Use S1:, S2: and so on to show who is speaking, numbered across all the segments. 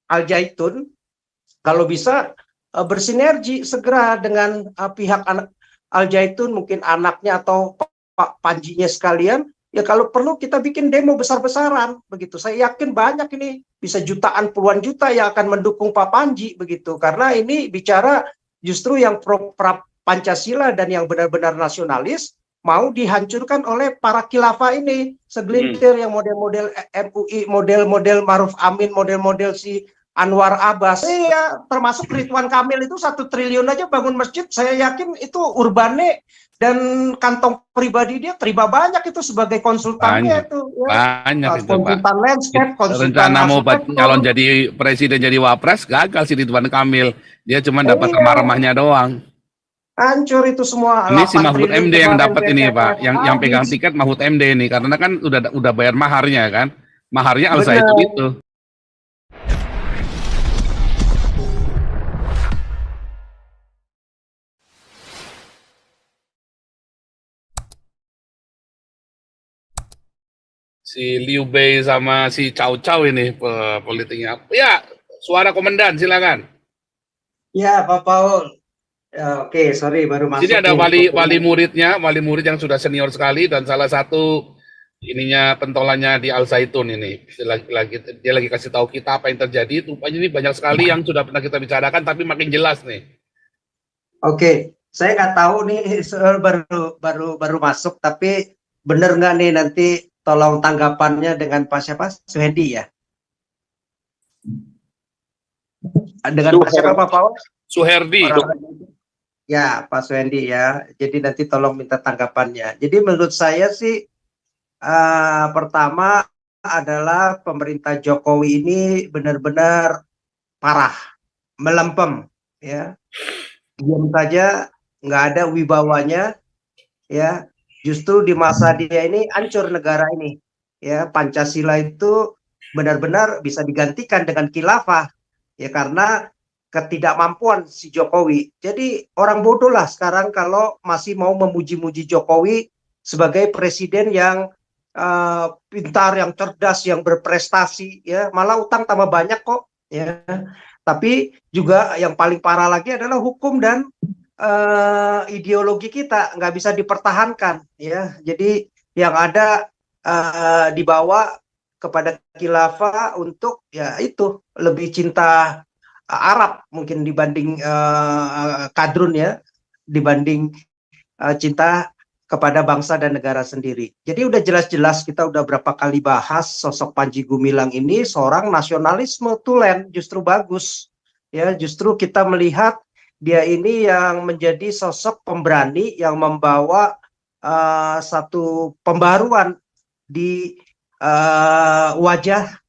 S1: Al Zaitun kalau bisa bersinergi segera dengan pihak Al Zaitun, mungkin anaknya atau Pak Panjinya sekalian. Ya kalau perlu kita bikin demo besar-besaran begitu. Saya yakin banyak ini bisa jutaan puluhan juta yang akan mendukung Pak Panji begitu. Karena ini bicara justru yang pro Pancasila dan yang benar-benar nasionalis mau dihancurkan oleh para khilafah ini. Segelintir yang model-model MUI, model-model Maruf Amin, model-model si Anwar Abbas, ya termasuk Ridwan Kamil itu 1 triliun aja bangun masjid, saya yakin itu Urbane dan kantong pribadi dia terima banyak itu sebagai konsultannya itu ya.
S2: Banyak itu
S1: konsultan
S2: Pak.
S1: landscape, konsultan
S2: Rencana mau nyalon
S1: arsitektur.
S2: jadi presiden jadi wapres gagal si Ridwan Kamil. Dia cuma dapat remah-remahnya doang.
S1: Hancur itu semua.
S2: Ini si
S1: 8
S2: Mahfud
S1: triliun
S2: MD yang
S1: kemarin
S2: dapat ini Pak, yang pegang
S1: habis.
S2: tiket Mahfud MD ini karena kan udah bayar maharnya kan. Maharnya Al Zaitun
S1: Benar.
S2: itu. Si Liu Bei sama si Cao Cao ini politiknya. Ya, suara komandan silakan.
S1: Ya, Pak Paul. Ya, oke, sorry baru
S2: Di sini
S1: masuk
S2: ada
S1: nih.
S2: wali murid yang sudah senior sekali dan salah satu ininya pentolannya di Al Zaitun ini. Dia lagi kasih tahu kita apa yang terjadi. Rupanya ini banyak sekali yang sudah pernah kita bicarakan tapi makin jelas nih.
S1: Oke, saya nggak tahu nih baru masuk, tapi bener nggak nih nanti tolong tanggapannya dengan Pak siapa? Suhedi ya? Dengan Pak siapa Pak Paul?
S2: Suherdi.
S1: Ya, Pak Suhendi ya. Jadi nanti tolong minta tanggapannya. Jadi menurut saya sih pertama adalah pemerintah Jokowi ini benar-benar parah, melempem ya. Diam saja, nggak ada wibawanya ya. Justru di masa dia ini hancur negara ini ya. Pancasila itu benar-benar bisa digantikan dengan khilafah ya, karena ketidakmampuan si Jokowi. Jadi orang bodoh lah sekarang kalau masih mau memuji-muji Jokowi sebagai presiden yang pintar, yang cerdas, yang berprestasi ya. Malah utang tambah banyak kok ya. Tapi juga yang paling parah lagi adalah hukum dan ideologi kita nggak bisa dipertahankan ya. Jadi yang ada dibawa kepada khilafah untuk ya itu lebih cinta Arab mungkin dibanding kadrun ya, dibanding cinta kepada bangsa dan negara sendiri. Jadi udah jelas-jelas kita udah berapa kali bahas sosok Panji Gumilang ini seorang nasionalisme tulen, justru bagus ya, justru kita melihat dia ini yang menjadi sosok pemberani yang membawa satu pembaruan di wajah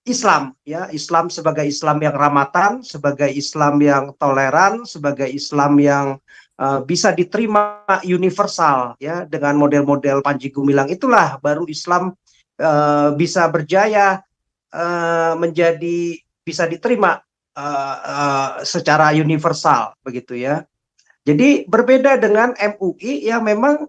S1: Islam ya, Islam sebagai Islam yang ramatan, sebagai Islam yang toleran, sebagai Islam yang bisa diterima universal ya, dengan model-model Panji Gumilang itulah baru Islam bisa berjaya menjadi bisa diterima secara universal begitu ya. Jadi berbeda dengan MUI yang memang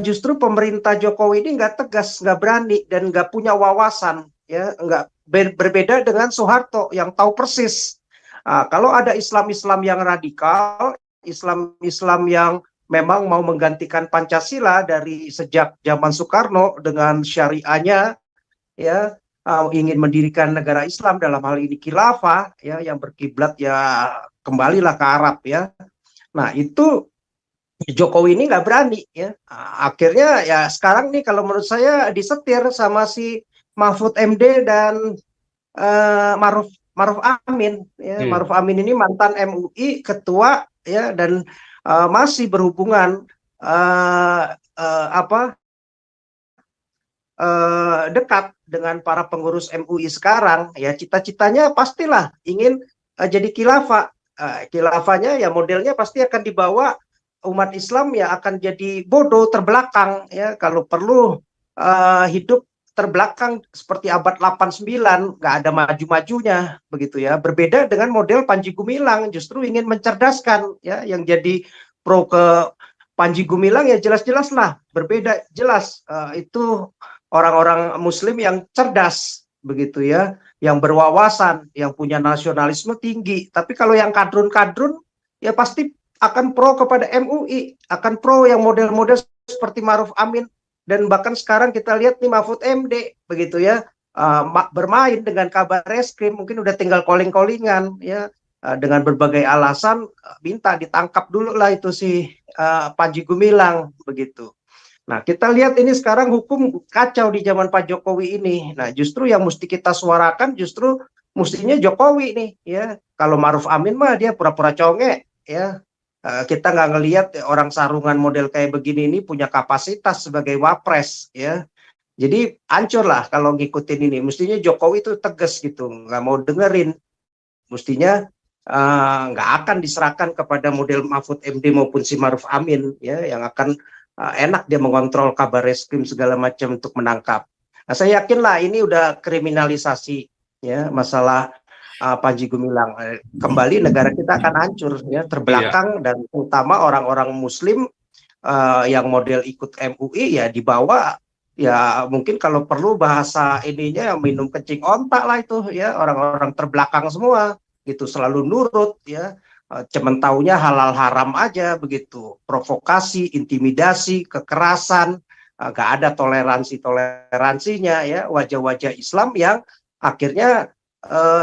S1: justru pemerintah Jokowi ini nggak tegas, nggak berani dan nggak punya wawasan ya, nggak berbeda dengan Soeharto yang tahu persis. Kalau ada Islam-Islam yang radikal, Islam-Islam yang memang mau menggantikan Pancasila dari sejak zaman Soekarno dengan syariahnya, ya ingin mendirikan negara Islam dalam hal ini khilafah, ya yang berkiblat ya kembalilah ke Arab ya. Nah itu Jokowi ini nggak berani ya. Akhirnya ya sekarang nih kalau menurut saya disetir sama si Mahfud MD dan Maruf Amin ya. Maruf Amin ini mantan MUI ketua ya, dan masih berhubungan dekat dengan para pengurus MUI sekarang ya. Cita-citanya pastilah ingin jadi khilafah. Khilafahnya ya modelnya pasti akan dibawa umat Islam ya, akan jadi bodoh terbelakang ya, kalau perlu hidup terbelakang seperti abad 89, nggak ada maju-majunya begitu ya. Berbeda dengan model Panji Gumilang, justru ingin mencerdaskan ya, yang jadi pro ke Panji Gumilang ya jelas-jelas lah berbeda, jelas itu orang-orang Muslim yang cerdas begitu ya. yang berwawasan, yang punya nasionalisme tinggi. Tapi kalau yang kadrun-kadrun, ya pasti akan pro kepada MUI, akan pro yang model-model seperti Maruf Amin, dan bahkan sekarang kita lihat nih Mahfud MD, begitu ya, bermain dengan kabar reskrim, mungkin udah tinggal calling-callingan, ya, dengan berbagai alasan, minta ditangkap dulu lah itu si Panji Gumilang, begitu. Nah, kita lihat ini sekarang hukum kacau di zaman Pak Jokowi ini. Nah, justru yang mesti kita suarakan justru mestinya Jokowi nih, ya. Kalau Maruf Amin mah dia pura-pura conge, ya. Kita nggak ngelihat orang sarungan model kayak begini ini punya kapasitas sebagai wapres, ya. Jadi hancur lah kalau ngikutin ini. Mestinya Jokowi itu tegas gitu, nggak mau dengerin. Mestinya nggak akan diserahkan kepada model Mahfud MD maupun si Maruf Amin, ya, yang akan enak dia mengontrol kabar reskrim segala macam untuk menangkap. Nah, saya yakin lah ini udah kriminalisasi, ya, masalah Panji Gumilang. Kembali negara kita akan hancur, ya, terbelakang, dan utama orang-orang Muslim yang model ikut MUI ya dibawa, ya mungkin kalau perlu bahasa ininya minum kencing ontak lah itu, ya, orang-orang terbelakang semua gitu, selalu nurut, ya. Cuman taunya halal haram aja begitu, provokasi, intimidasi, kekerasan, nggak ada toleransinya, ya, wajah-wajah Islam yang akhirnya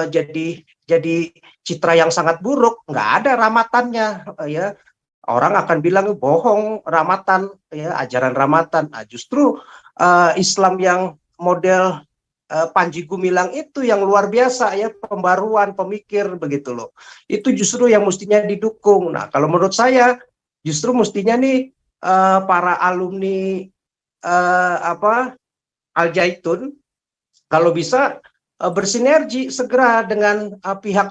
S1: jadi citra yang sangat buruk, nggak ada ramatannya, ya, orang akan bilang bohong ramatan, ya, ajaran ramatan. Nah, justru Islam yang model Panji Gumilang itu yang luar biasa, ya, pembaruan pemikir begitu loh. Itu justru yang mestinya didukung. Nah, kalau menurut saya justru mestinya nih para alumni Al Zaitun kalau bisa bersinergi segera dengan pihak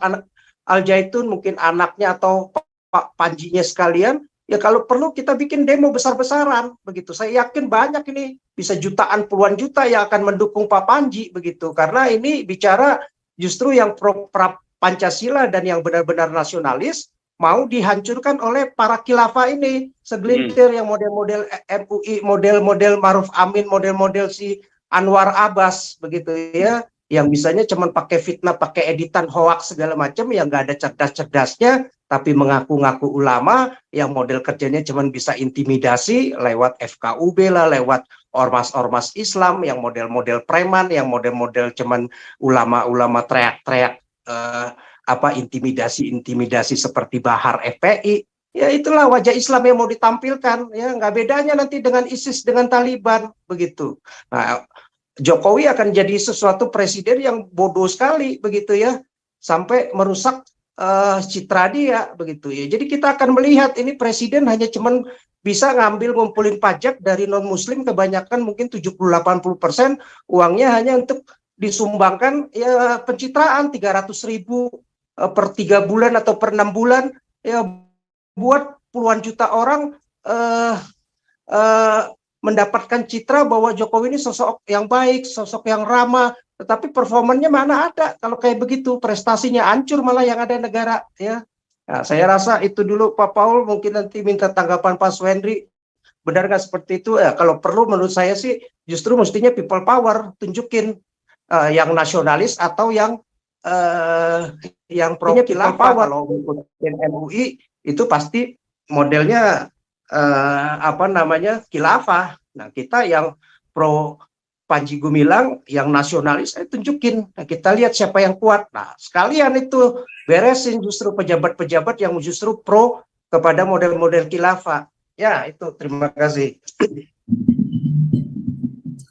S1: Al Zaitun, mungkin anaknya atau Pak Panjinya sekalian. Ya kalau perlu kita bikin demo besar-besaran begitu. Saya yakin banyak ini, bisa jutaan puluhan juta yang akan mendukung Pak Panji begitu. Karena ini bicara justru yang pro Pancasila dan yang benar-benar nasionalis mau dihancurkan oleh para khilafah ini. Segelintir yang model-model MUI, model-model Maruf Amin, model-model si Anwar Abbas begitu, ya. Yang bisanya cuma pakai fitnah, pakai editan hoax segala macam, yang nggak ada cerdas-cerdasnya, tapi mengaku-ngaku ulama, yang model kerjanya cuma bisa intimidasi lewat FKUB lah, lewat ormas-ormas Islam, yang model-model preman, yang model-model cuman ulama-ulama teriak-teriak intimidasi seperti Bahar FPI. Ya itulah wajah Islam yang mau ditampilkan, ya, nggak bedanya nanti dengan ISIS, dengan Taliban begitu. Nah, Jokowi akan jadi sesuatu presiden yang bodoh sekali begitu, ya, sampai merusak citra dia begitu, ya. Jadi kita akan melihat ini presiden hanya cuman bisa ngumpulin pajak dari non muslim, kebanyakan mungkin 70-80% uangnya hanya untuk disumbangkan, ya, pencitraan 300.000 per 3 bulan atau per 6 bulan, ya, buat puluhan juta orang mendapatkan citra bahwa Jokowi ini sosok yang baik, sosok yang ramah, tetapi performanya mana ada kalau kayak begitu, prestasinya hancur malah yang ada negara, ya. Nah, saya rasa itu dulu Pak Paul, mungkin nanti minta tanggapan Pak Swendri, benar nggak seperti itu? Ya, kalau perlu menurut saya sih justru mestinya people power, tunjukin yang nasionalis atau yang pro khilafah. Kalau ngikutin MUI itu pasti modelnya khilafah. Nah, kita yang pro Panji Gumilang, yang nasionalis, tunjukin. Nah, kita lihat siapa yang kuat. Nah, sekalian itu beresin justru pejabat-pejabat yang justru pro kepada model-model khilafah. Ya, itu. Terima kasih.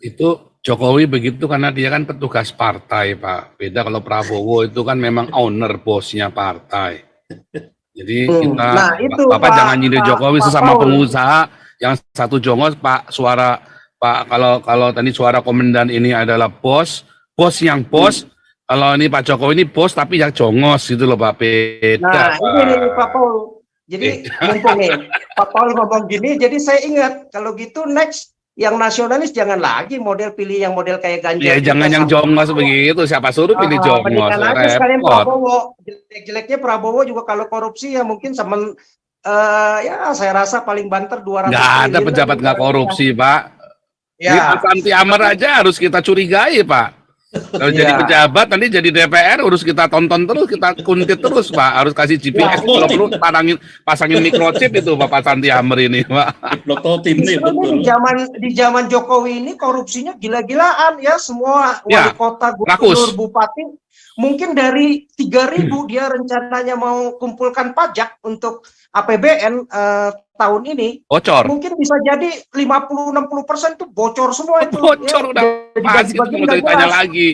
S2: Itu Jokowi begitu karena dia kan petugas partai, Pak. Beda kalau Prabowo itu kan memang owner, bosnya partai. Jadi kita,
S1: nah, itu,
S2: Bapak jangan nyindir Jokowi sesama pengusaha, yang satu jongos, Pak, kalau tadi suara komandan ini adalah bos yang bos, kalau ini Pak Jokowi ini bos tapi yang jongos gitu loh, Pak. Beda.
S1: Nah, ini Pak Paul. Jadi mumpung nih Pak Paul ngomong gini, jadi saya ingat kalau gitu next yang nasionalis jangan lagi pilih yang model kayak Ganjar.
S2: Ya jangan yang jongos begitu, siapa suruh pilih jongos.
S1: Aja sekalian Prabowo, jelek-jeleknya Prabowo juga kalau korupsi ya mungkin ya saya rasa paling banter 200
S2: nggak ada pejabat nggak korupsi, Pak. Ya. Ini Pak Santi Amar aja harus kita curigai, Pak. Kalau jadi
S1: Iya.
S2: pejabat nanti jadi DPR harus kita tonton terus, kita kuntit terus, Pak. Harus kasih GPS, kalau perlu pasangin microchip itu Bapak Santi Hammer ini, Pak.
S3: Prototim nih,
S1: Justru
S3: betul.
S1: di zaman Jokowi ini korupsinya gila-gilaan ya, semua
S2: Ya,
S1: wali kota,
S2: rakus.
S1: gubernur, bupati mungkin dari 3.000 dia rencananya mau kumpulkan pajak untuk APBN tahun ini,
S2: Bocor.
S1: mungkin bisa jadi 50-60% tuh bocor semua itu.
S2: Bocor udah
S1: jadi
S2: pasti, itu
S1: bagi-bagi
S2: mau
S1: nggak
S2: ditanya
S1: jelas.
S2: lagi.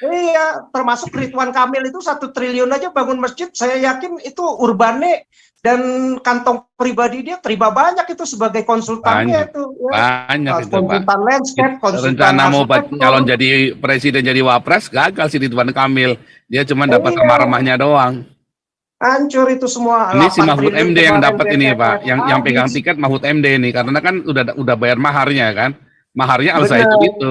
S1: Iya, termasuk Ridwan Kamil itu 1 triliun aja bangun masjid. Saya yakin itu Urbane dan kantong pribadi dia terima banyak itu sebagai konsultannya
S2: Banyak.
S1: itu. Ya.
S2: Banyak itu, Pak.
S1: Konsultan landscape, konsultan
S2: Rencana mau
S1: arsitektur.
S2: calon jadi presiden, jadi wapres, gagal si Ridwan Kamil. Dia cuma dapat
S1: Iya.
S2: remah-remahnya doang.
S1: Hancur itu semua.
S2: Ini si
S1: 8
S2: Mahfud
S1: triliun
S2: MD yang
S1: kemarin
S2: dapat ini,
S1: BTN.
S2: Pak. Yang pegang
S1: Habis.
S2: tiket Mahfud MD ini, karena kan udah bayar maharnya kan. Maharnya Al
S1: Benar.
S2: Zaitun itu.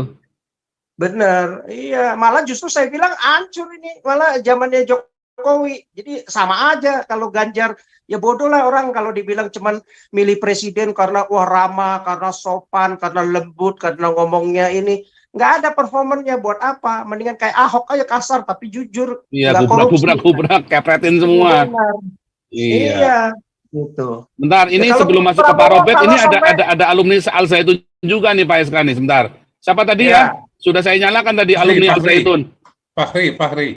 S1: Benar, iya. Malah justru saya bilang hancur ini. Malah zamannya Jokowi. Jadi sama aja kalau Ganjar, ya bodoh lah orang kalau dibilang cuman milih presiden karena wah ramah, karena sopan, karena lembut, karena ngomongnya ini. Nggak ada performanya, buat apa? Mendingan kayak Ahok aja kasar tapi jujur.
S2: Iya,
S1: nggak korupsi.
S2: gubrak, kepretin semua.
S1: Benar.
S2: Iya.
S1: Iya, gitu.
S2: Bentar, ini
S1: Ya, kalau
S2: sebelum masuk ke Pak
S1: Prabowo,
S2: Robert,
S1: kalau
S2: ini
S1: sampai-
S2: ada alumni Al Zaitun juga nih Pak SK nih, sebentar. Siapa tadi
S1: Iya.
S2: ya? Sudah saya nyalakan tadi
S3: Fahri,
S2: alumni Al
S3: Fahri.
S2: Zaitun.
S3: Fahri.